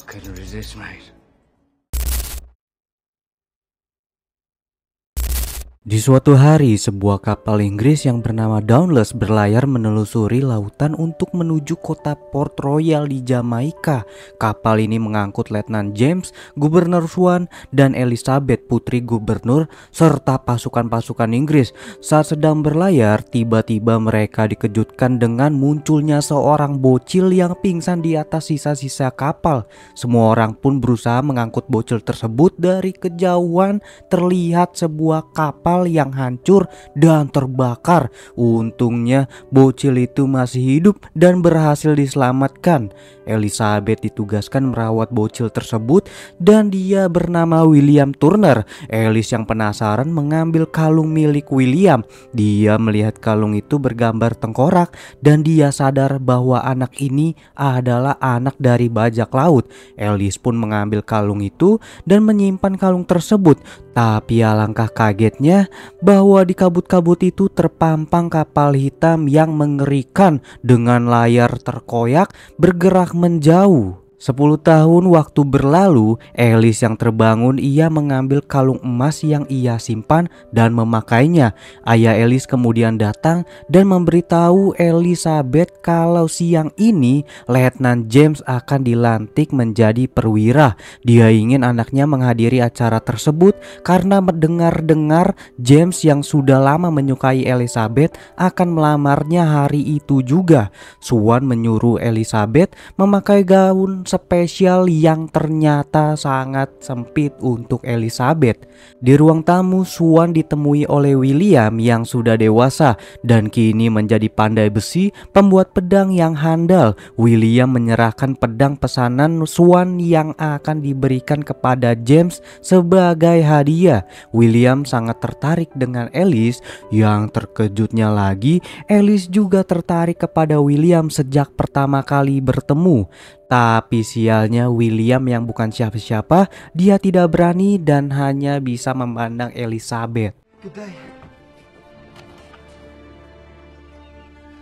Couldn't resist, mate. Di suatu hari, sebuah kapal Inggris yang bernama Dauntless berlayar menelusuri lautan untuk menuju kota Port Royal di Jamaika. Kapal ini mengangkut Letnan James, Gubernur Swan, dan Elizabeth, putri gubernur, serta pasukan-pasukan Inggris. Saat sedang berlayar, tiba-tiba mereka dikejutkan dengan munculnya seorang bocil yang pingsan di atas sisa-sisa kapal. Semua orang pun berusaha mengangkut bocil tersebut. Dari kejauhan terlihat sebuah kapal yang hancur dan terbakar. Untungnya bocil itu masih hidup dan berhasil diselamatkan. Elizabeth ditugaskan merawat bocil tersebut dan dia bernama William Turner. Alice yang penasaran mengambil kalung milik William. Dia melihat kalung itu bergambar tengkorak dan dia sadar bahwa anak ini adalah anak dari bajak laut. Alice pun mengambil kalung itu dan menyimpan kalung tersebut. Tapi alangkah kagetnya bahwa di kabut-kabut itu terpampang kapal hitam yang mengerikan dengan layar terkoyak bergerak menjauh. 10 tahun waktu berlalu, Alice yang terbangun, ia mengambil kalung emas yang ia simpan dan memakainya. Ayah Alice kemudian datang dan memberitahu Elizabeth kalau siang ini Letnan James akan dilantik menjadi perwira. Dia ingin anaknya menghadiri acara tersebut karena mendengar-dengar James yang sudah lama menyukai Elizabeth akan melamarnya hari itu juga. Swan menyuruh Elizabeth memakai gaun spesial yang ternyata sangat sempit untuk Elizabeth. Di ruang tamu, Swan ditemui oleh William yang sudah dewasa dan kini menjadi pandai besi, pembuat pedang yang handal. William menyerahkan pedang pesanan Swan yang akan diberikan kepada James sebagai hadiah. William sangat tertarik dengan Alice. Yang terkejutnya lagi, Alice juga tertarik kepada William sejak pertama kali bertemu. Tapi sialnya William yang bukan siapa-siapa, dia tidak berani dan hanya bisa memandang Elizabeth. Good day.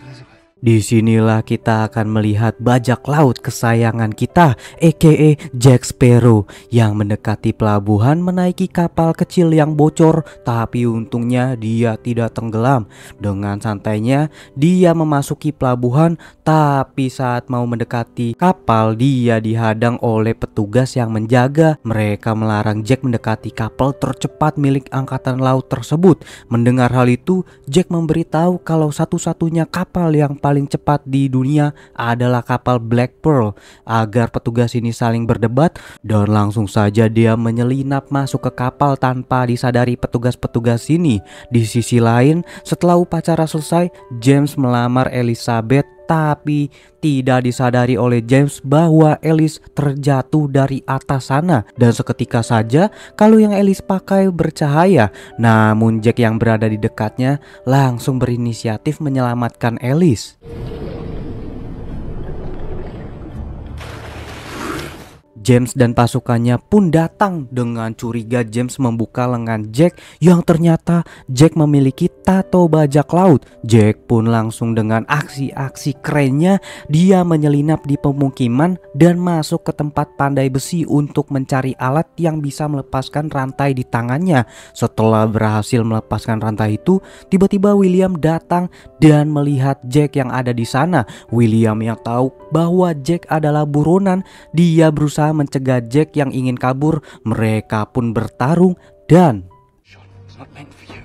Elizabeth. Disinilah kita akan melihat bajak laut kesayangan kita, aka Jack Sparrow, yang mendekati pelabuhan menaiki kapal kecil yang bocor. Tapi untungnya dia tidak tenggelam. Dengan santainya dia memasuki pelabuhan, tapi saat mau mendekati kapal dia dihadang oleh petugas yang menjaga. Mereka melarang Jack mendekati kapal tercepat milik angkatan laut tersebut. Mendengar hal itu, Jack memberitahu kalau satu-satunya kapal yang paling cepat di dunia adalah kapal Black Pearl. Agar petugas ini saling berdebat, dan langsung saja dia menyelinap masuk ke kapal tanpa disadari petugas-petugas ini. Di sisi lain, setelah upacara selesai, James melamar Elizabeth. Tapi tidak disadari oleh James bahwa Alice terjatuh dari atas sana. Dan seketika saja kalung yang Alice pakai bercahaya. Namun Jack yang berada di dekatnya langsung berinisiatif menyelamatkan Alice. James dan pasukannya pun datang. Dengan curiga James membuka lengan Jack yang ternyata Jack memiliki tato bajak laut. Jack pun langsung dengan aksi-aksi kerennya dia menyelinap di pemukiman dan masuk ke tempat pandai besi untuk mencari alat yang bisa melepaskan rantai di tangannya. Setelah berhasil melepaskan rantai itu, tiba-tiba William datang dan melihat Jack yang ada di sana. William yang tahu bahwa Jack adalah buronan, dia berusaha mencegah Jack yang ingin kabur. Mereka pun bertarung dan It's not meant for you.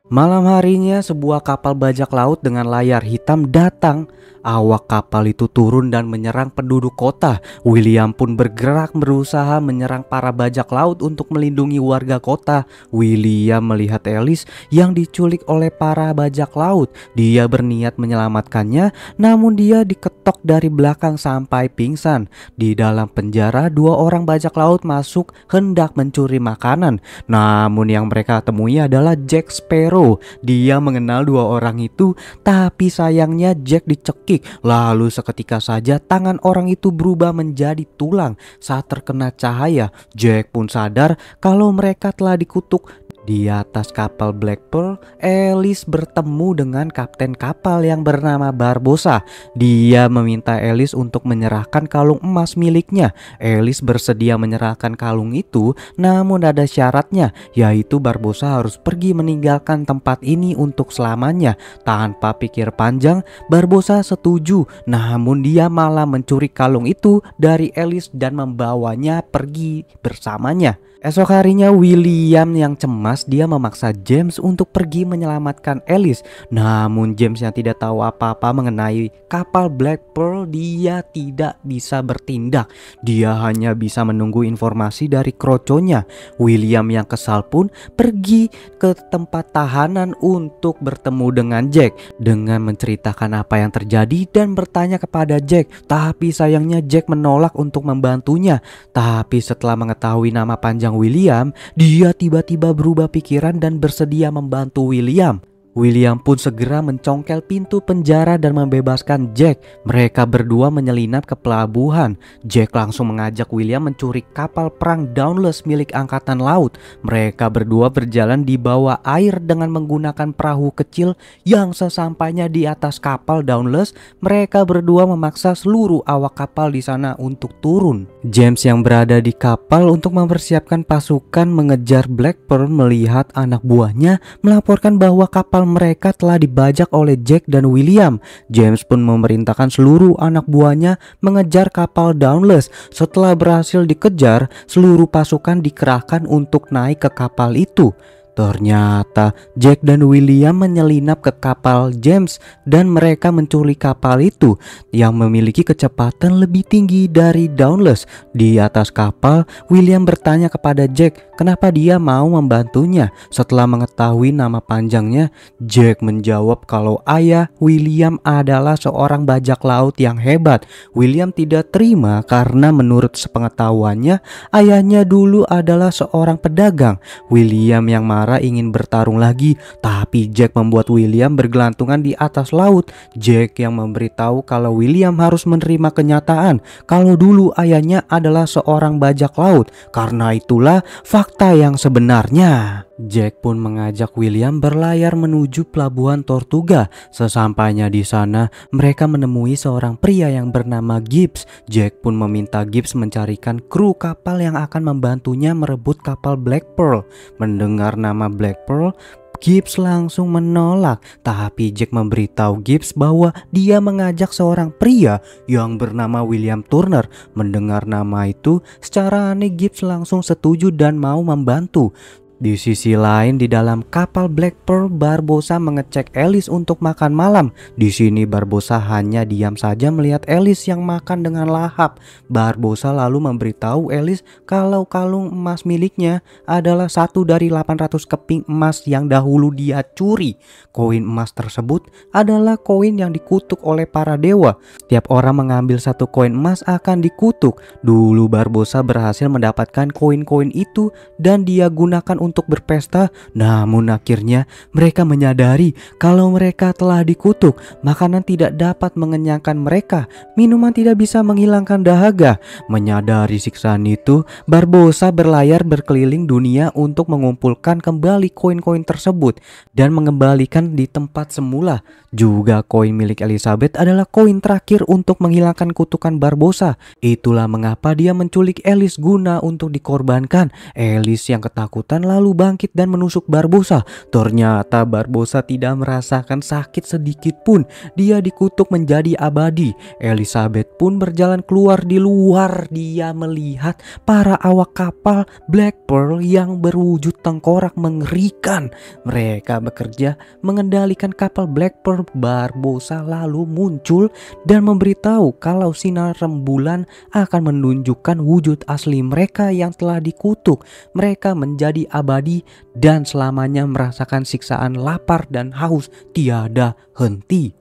malam harinya sebuah kapal bajak laut dengan layar hitam datang. Awak kapal itu turun dan menyerang penduduk kota. William pun bergerak berusaha menyerang para bajak laut untuk melindungi warga kota. William melihat Alice yang diculik oleh para bajak laut. Dia berniat menyelamatkannya, namun dia diketok dari belakang sampai pingsan. Di dalam penjara, 2 orang bajak laut masuk hendak mencuri makanan. Namun yang mereka temui adalah Jack Sparrow. Dia mengenal 2 orang itu, tapi sayangnya Jack dicekik. Lalu seketika saja tangan orang itu berubah menjadi tulang saat terkena cahaya. Jack pun sadar kalau mereka telah dikutuk Di atas kapal Black Pearl, Alice bertemu dengan kapten kapal yang bernama Barbossa. Dia meminta Alice untuk menyerahkan kalung emas miliknya. Alice bersedia menyerahkan kalung itu, namun ada syaratnya, yaitu Barbossa harus pergi meninggalkan tempat ini untuk selamanya. Tanpa pikir panjang, Barbossa setuju, namun dia malah mencuri kalung itu dari Alice dan membawanya pergi bersamanya. Esok harinya William yang cemas, dia memaksa James untuk pergi menyelamatkan Alice. Namun James yang tidak tahu apa-apa mengenai kapal Black Pearl, dia tidak bisa bertindak. Dia hanya bisa menunggu informasi dari kroconya. William yang kesal pun pergi ke tempat tahanan untuk bertemu dengan Jack dengan menceritakan apa yang terjadi dan bertanya kepada Jack. Tapi sayangnya Jack menolak untuk membantunya. Tapi setelah mengetahui nama panjang William, dia tiba-tiba berubah pikiran dan bersedia membantu William. William pun segera mencongkel pintu penjara dan membebaskan Jack. Mereka berdua menyelinap ke pelabuhan. Jack langsung mengajak William mencuri kapal perang Dauntless milik angkatan laut. Mereka berdua berjalan di bawah air dengan menggunakan perahu kecil yang sesampainya di atas kapal Dauntless, mereka berdua memaksa seluruh awak kapal di sana untuk turun. James yang berada di kapal untuk mempersiapkan pasukan mengejar Black Pearl melihat anak buahnya melaporkan bahwa kapal mereka telah dibajak oleh Jack dan William. James pun memerintahkan seluruh anak buahnya mengejar kapal Dauntless. Setelah berhasil dikejar, seluruh pasukan dikerahkan untuk naik ke kapal itu. Ternyata Jack dan William menyelinap ke kapal James dan mereka menculik kapal itu yang memiliki kecepatan lebih tinggi dari Dauntless. Di atas kapal, William bertanya kepada Jack kenapa dia mau membantunya. Setelah mengetahui nama panjangnya, Jack menjawab kalau ayah William adalah seorang bajak laut yang hebat. William tidak terima karena menurut sepengetahuannya ayahnya dulu adalah seorang pedagang. William yang marah ingin bertarung lagi, tapi Jack membuat William bergelantungan di atas laut. Jack yang memberitahu kalau William harus menerima kenyataan kalau dulu ayahnya adalah seorang bajak laut. Karena itulah fakta yang sebenarnya. Jack pun mengajak William berlayar menuju pelabuhan Tortuga. Sesampainya di sana, mereka menemui seorang pria yang bernama Gibbs. Jack pun meminta Gibbs mencarikan kru kapal yang akan membantunya merebut kapal Black Pearl. Mendengar nama Black Pearl, Gibbs langsung menolak, tapi Jack memberitahu Gibbs bahwa dia mengajak seorang pria yang bernama William Turner. Mendengar nama itu, secara aneh Gibbs langsung setuju dan mau membantu. Di sisi lain, di dalam kapal Black Pearl, Barbossa mengecek Alice untuk makan malam. Di sini Barbossa hanya diam saja melihat Alice yang makan dengan lahap. Barbossa lalu memberitahu Alice kalau kalung emas miliknya adalah satu dari 800 keping emas yang dahulu dia curi. Koin emas tersebut adalah koin yang dikutuk oleh para dewa. Setiap orang mengambil satu koin emas akan dikutuk. Dulu Barbossa berhasil mendapatkan koin-koin itu dan dia gunakan untuk berpesta, namun akhirnya mereka menyadari kalau mereka telah dikutuk. Makanan tidak dapat mengenyangkan mereka, minuman tidak bisa menghilangkan dahaga. Menyadari siksaan itu, Barbossa berlayar berkeliling dunia untuk mengumpulkan kembali koin-koin tersebut dan mengembalikan di tempat semula. Juga koin milik Elizabeth adalah koin terakhir untuk menghilangkan kutukan Barbossa. Itulah mengapa dia menculik Alice guna untuk dikorbankan. Alice yang ketakutan lalu bangkit dan menusuk Barbossa. Ternyata Barbossa tidak merasakan sakit sedikit pun. Dia dikutuk menjadi abadi. Elizabeth pun berjalan keluar. Di luar dia melihat para awak kapal Black Pearl yang berwujud tengkorak mengerikan. Mereka bekerja mengendalikan kapal Black Pearl. Barbossa lalu muncul dan memberitahu kalau sinar rembulan akan menunjukkan wujud asli mereka yang telah dikutuk. Mereka menjadi abadi dan selamanya merasakan siksaan lapar dan haus tiada henti.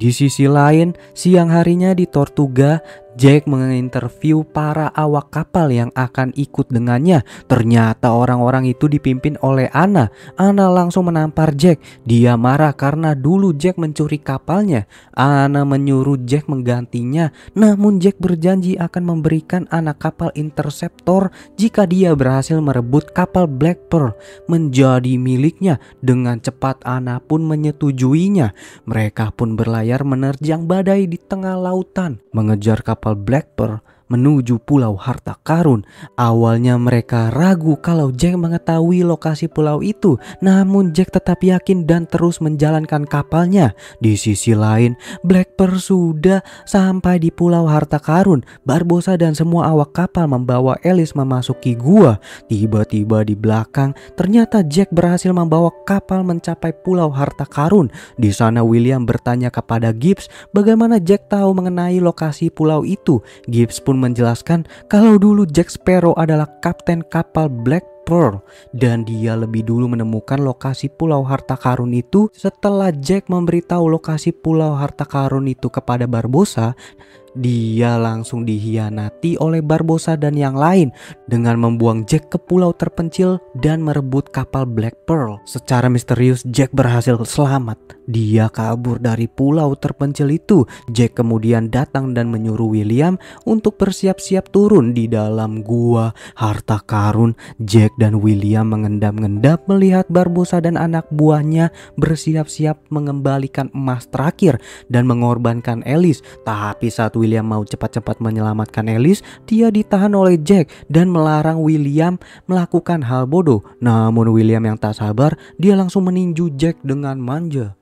Di sisi lain, siang harinya di Tortuga, Jack menginterview para awak kapal yang akan ikut dengannya. Ternyata orang-orang itu dipimpin oleh Anna. Anna langsung menampar Jack. Dia marah karena dulu Jack mencuri kapalnya. Anna menyuruh Jack menggantinya. Namun Jack berjanji akan memberikan anak kapal Interceptor jika dia berhasil merebut kapal Black Pearl menjadi miliknya. Dengan cepat Anna pun menyetujuinya. Mereka pun berlayar menerjang badai di tengah lautan, mengejar kapal Black Pearl menuju Pulau Harta Karun. Awalnya mereka ragu kalau Jack mengetahui lokasi pulau itu, namun Jack tetap yakin dan terus menjalankan kapalnya. Di sisi lain, Black Pearl sudah sampai di Pulau Harta Karun. Barbossa dan semua awak kapal membawa Ellis memasuki gua. Tiba-tiba di belakang, ternyata Jack berhasil membawa kapal mencapai Pulau Harta Karun. Di sana William bertanya kepada Gibbs bagaimana Jack tahu mengenai lokasi pulau itu. Gibbs pun menjelaskan kalau dulu Jack Sparrow adalah kapten kapal Black Pearl dan dia lebih dulu menemukan lokasi Pulau Harta Karun itu setelah Jack memberitahu lokasi Pulau Harta Karun itu kepada Barbossa. Dia langsung dihianati oleh Barbossa dan yang lain dengan membuang Jack ke pulau terpencil dan merebut kapal Black Pearl. Secara misterius Jack berhasil selamat. Dia kabur dari pulau terpencil itu. Jack kemudian datang dan menyuruh William untuk bersiap-siap turun di dalam gua Harta Karun. Jack dan William mengendap-endap melihat Barbossa dan anak buahnya bersiap-siap mengembalikan emas terakhir dan mengorbankan Ellis. Tapi saat William mau cepat-cepat menyelamatkan Ellis, dia ditahan oleh Jack dan melarang William melakukan hal bodoh. Namun William yang tak sabar, dia langsung meninju Jack dengan manja.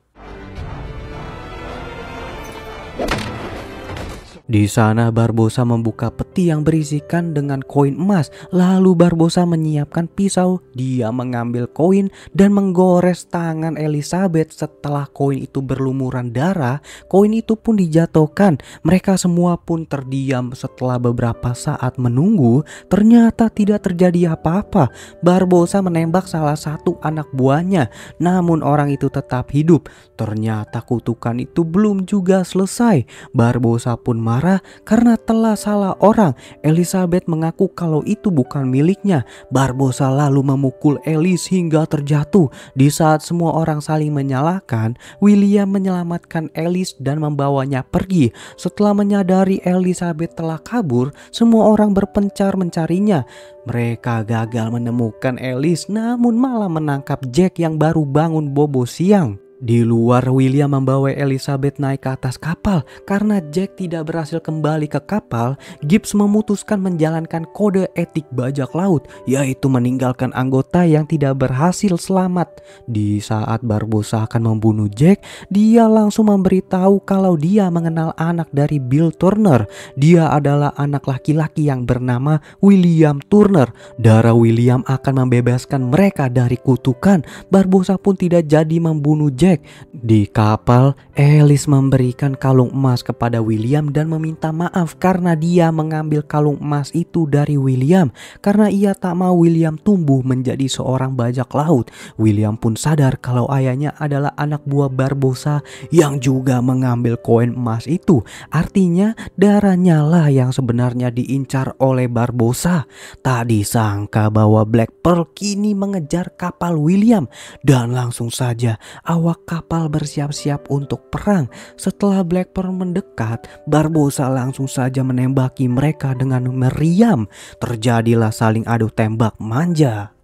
Di sana Barbossa membuka peti yang berisikan dengan koin emas. Lalu Barbossa menyiapkan pisau. Dia mengambil koin dan menggores tangan Elizabeth. Setelah koin itu berlumuran darah, koin itu pun dijatuhkan. Mereka semua pun terdiam. Setelah beberapa saat menunggu, ternyata tidak terjadi apa-apa. Barbossa menembak salah satu anak buahnya, namun orang itu tetap hidup. Ternyata kutukan itu belum juga selesai. Barbossa pun marah karena telah salah orang. Elizabeth mengaku kalau itu bukan miliknya. Barbossa lalu memukul Ellis hingga terjatuh. Di saat semua orang saling menyalahkan, William menyelamatkan Ellis dan membawanya pergi. Setelah menyadari Elizabeth telah kabur, semua orang berpencar mencarinya. Mereka gagal menemukan Ellis, namun malah menangkap Jack yang baru bangun bobo siang. Di luar, William membawa Elizabeth naik ke atas kapal. Karena Jack tidak berhasil kembali ke kapal, Gibbs memutuskan menjalankan kode etik bajak laut, yaitu meninggalkan anggota yang tidak berhasil selamat. Di saat Barbossa akan membunuh Jack, dia langsung memberitahu kalau dia mengenal anak dari Bill Turner. Dia adalah anak laki-laki yang bernama William Turner. Darah William akan membebaskan mereka dari kutukan. Barbossa pun tidak jadi membunuh Jack. Di kapal, Ellis memberikan kalung emas kepada William dan meminta maaf karena dia mengambil kalung emas itu dari William karena ia tak mau William tumbuh menjadi seorang bajak laut. William pun sadar kalau ayahnya adalah anak buah Barbossa yang juga mengambil koin emas itu. Artinya darahnya lah yang sebenarnya diincar oleh Barbossa. Tak disangka bahwa Black Pearl kini mengejar kapal William dan langsung saja awak kapal bersiap-siap untuk perang. Setelah Black Pearl mendekat, Barbossa langsung saja menembaki mereka dengan meriam. Terjadilah saling adu tembak manja.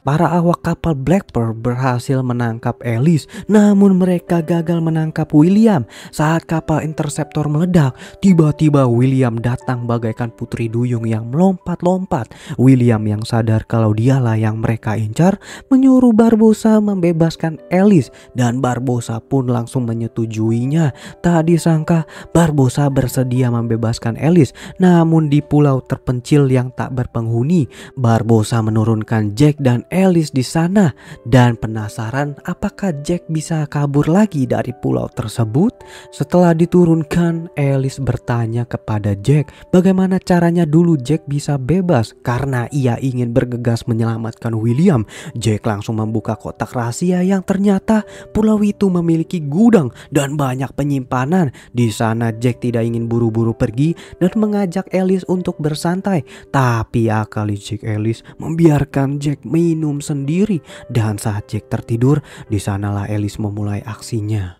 Para awak kapal Black Pearl berhasil menangkap Ellis, namun mereka gagal menangkap William. Saat kapal Interceptor meledak, tiba-tiba William datang bagaikan putri duyung yang melompat-lompat. William yang sadar kalau dialah yang mereka incar, menyuruh Barbossa membebaskan Ellis dan Barbossa pun langsung menyetujuinya. Tak disangka Barbossa bersedia membebaskan Ellis, namun di pulau terpencil yang tak berpenghuni, Barbossa menurunkan Jack dan Alice di sana dan penasaran apakah Jack bisa kabur lagi dari pulau tersebut. Setelah diturunkan, Alice bertanya kepada Jack bagaimana caranya dulu Jack bisa bebas karena ia ingin bergegas menyelamatkan William. Jack langsung membuka kotak rahasia yang ternyata pulau itu memiliki gudang dan banyak penyimpanan. Di sana Jack tidak ingin buru-buru pergi dan mengajak Alice untuk bersantai, tapi akal licik Alice membiarkan Jack minum sendiri, dan saat Jack tertidur, di sanalah Alice memulai aksinya.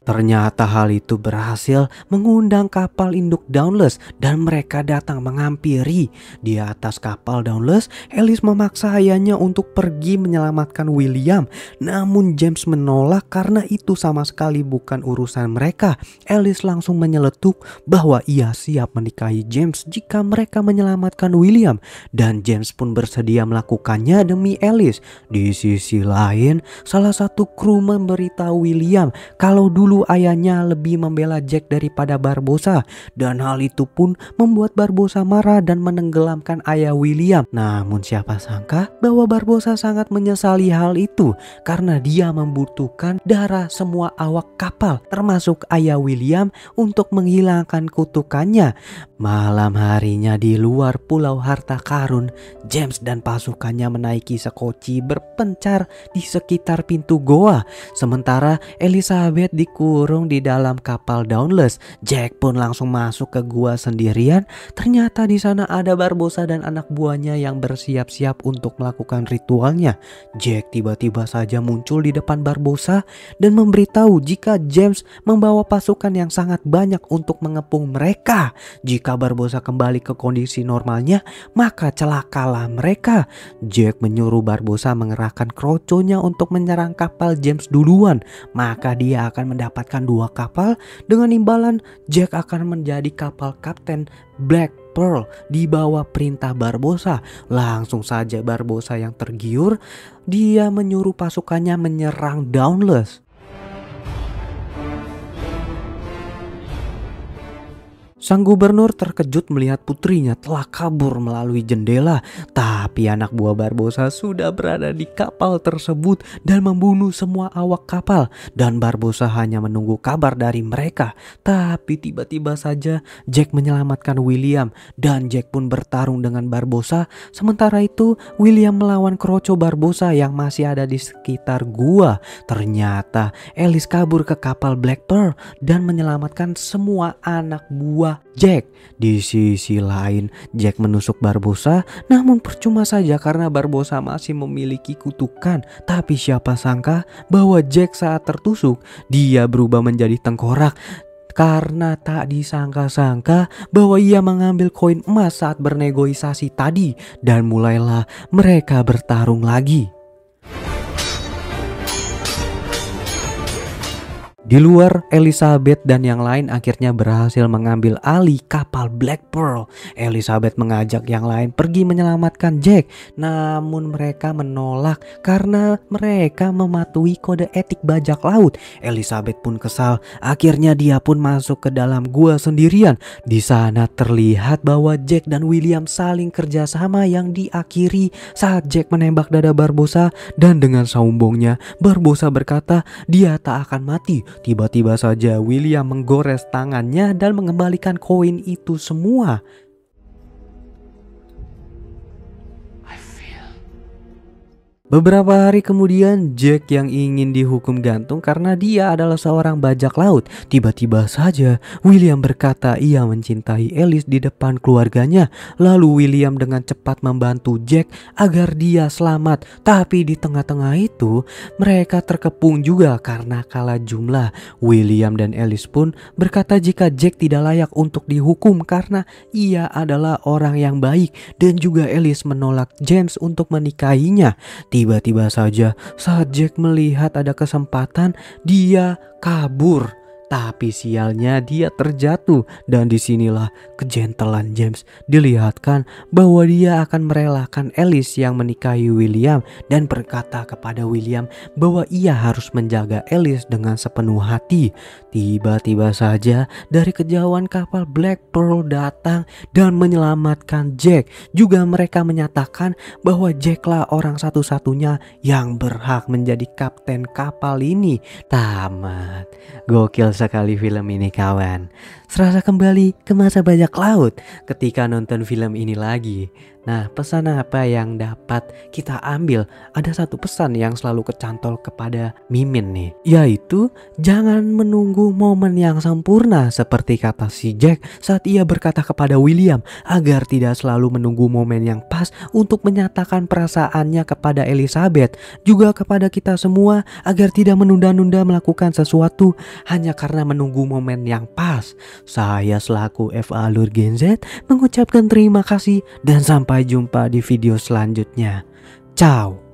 Ternyata hal itu berhasil mengundang kapal induk Dauntless dan mereka datang menghampiri. Di atas kapal Dauntless, Alice memaksa ayahnya untuk pergi menyelamatkan William. Namun James menolak karena itu sama sekali bukan urusan mereka. Alice langsung menyeletuk bahwa ia siap menikahi James jika mereka menyelamatkan William. Dan James pun bersedia melakukannya demi Alice. Di sisi lain, salah satu kru memberitahu William kalau dulu ayahnya lebih membela Jack daripada Barbossa, dan hal itu pun membuat Barbossa marah dan menenggelamkan ayah William. Namun siapa sangka bahwa Barbossa sangat menyesali hal itu karena dia membutuhkan darah semua awak kapal termasuk ayah William untuk menghilangkan kutukannya. Malam harinya di luar pulau harta karun, James dan pasukannya menaiki sekoci berpencar di sekitar pintu goa. Sementara Elizabeth dikurung di dalam kapal Dauntless. Jack pun langsung masuk ke gua sendirian. Ternyata di sana ada Barbossa dan anak buahnya yang bersiap-siap untuk melakukan ritualnya. Jack tiba-tiba saja muncul di depan Barbossa dan memberitahu jika James membawa pasukan yang sangat banyak untuk mengepung mereka. Jika Barbossa kembali ke kondisi normalnya, maka celakalah mereka. Jack menyuruh Barbossa mengerahkan kroconya untuk menyerang kapal James duluan. Maka dia akan mendapatkan 2 kapal. Dengan imbalan, Jack akan menjadi kapal kapten Black Pearl di bawah perintah Barbossa. Langsung saja Barbossa yang tergiur, dia menyuruh pasukannya menyerang Dauntless. Sang gubernur terkejut melihat putrinya telah kabur melalui jendela, tapi anak buah Barbossa sudah berada di kapal tersebut dan membunuh semua awak kapal, dan Barbossa hanya menunggu kabar dari mereka. Tapi tiba-tiba saja Jack menyelamatkan William dan Jack pun bertarung dengan Barbossa. Sementara itu William melawan kroco Barbossa yang masih ada di sekitar gua. Ternyata Alice kabur ke kapal Black Pearl dan menyelamatkan semua anak buah Jack. Di sisi lain, Jack menusuk Barbossa, namun percuma saja karena Barbossa masih memiliki kutukan. Tapi siapa sangka bahwa Jack saat tertusuk, dia berubah menjadi tengkorak. Karena tak disangka-sangka bahwa ia mengambil koin emas saat bernegosiasi tadi, dan mulailah mereka bertarung lagi. Di luar, Elizabeth dan yang lain akhirnya berhasil mengambil alih kapal Black Pearl. Elizabeth mengajak yang lain pergi menyelamatkan Jack, namun mereka menolak karena mereka mematuhi kode etik bajak laut. Elizabeth pun kesal, akhirnya dia pun masuk ke dalam gua sendirian. Di sana terlihat bahwa Jack dan William saling kerjasama yang diakhiri saat Jack menembak dada Barbossa, dan dengan sombongnya Barbossa berkata dia tak akan mati. Tiba-tiba saja William menggores tangannya dan mengembalikan koin itu semua. Beberapa hari kemudian, Jack yang ingin dihukum gantung karena dia adalah seorang bajak laut. Tiba-tiba saja William berkata ia mencintai Alice di depan keluarganya. Lalu William dengan cepat membantu Jack agar dia selamat. Tapi di tengah-tengah itu mereka terkepung juga karena kalah jumlah. William dan Alice pun berkata jika Jack tidak layak untuk dihukum karena ia adalah orang yang baik, dan juga Alice menolak James untuk menikahinya. Tiba-tiba saja saat Jack melihat ada kesempatan, dia kabur. Tapi sialnya dia terjatuh, dan disinilah kejentelan James dilihatkan bahwa dia akan merelakan Alice yang menikahi William dan berkata kepada William bahwa ia harus menjaga Alice dengan sepenuh hati. Tiba-tiba saja dari kejauhan kapal Black Pearl datang dan menyelamatkan Jack. Juga mereka menyatakan bahwa Jacklah orang satu-satunya yang berhak menjadi kapten kapal ini. Tamat. Gokil sekali film ini kawan. Serasa kembali ke masa bajak laut ketika nonton film ini lagi. Nah, pesan apa yang dapat kita ambil? Ada satu pesan yang selalu kecantol kepada Mimin nih, yaitu jangan menunggu momen yang sempurna seperti kata si Jack saat ia berkata kepada William agar tidak selalu menunggu momen yang pas untuk menyatakan perasaannya kepada Elizabeth. Juga kepada kita semua agar tidak menunda-nunda melakukan sesuatu hanya karena menunggu momen yang pas. Saya selaku FA Alur Gen Z mengucapkan terima kasih dan sampai jumpa di video selanjutnya. Ciao.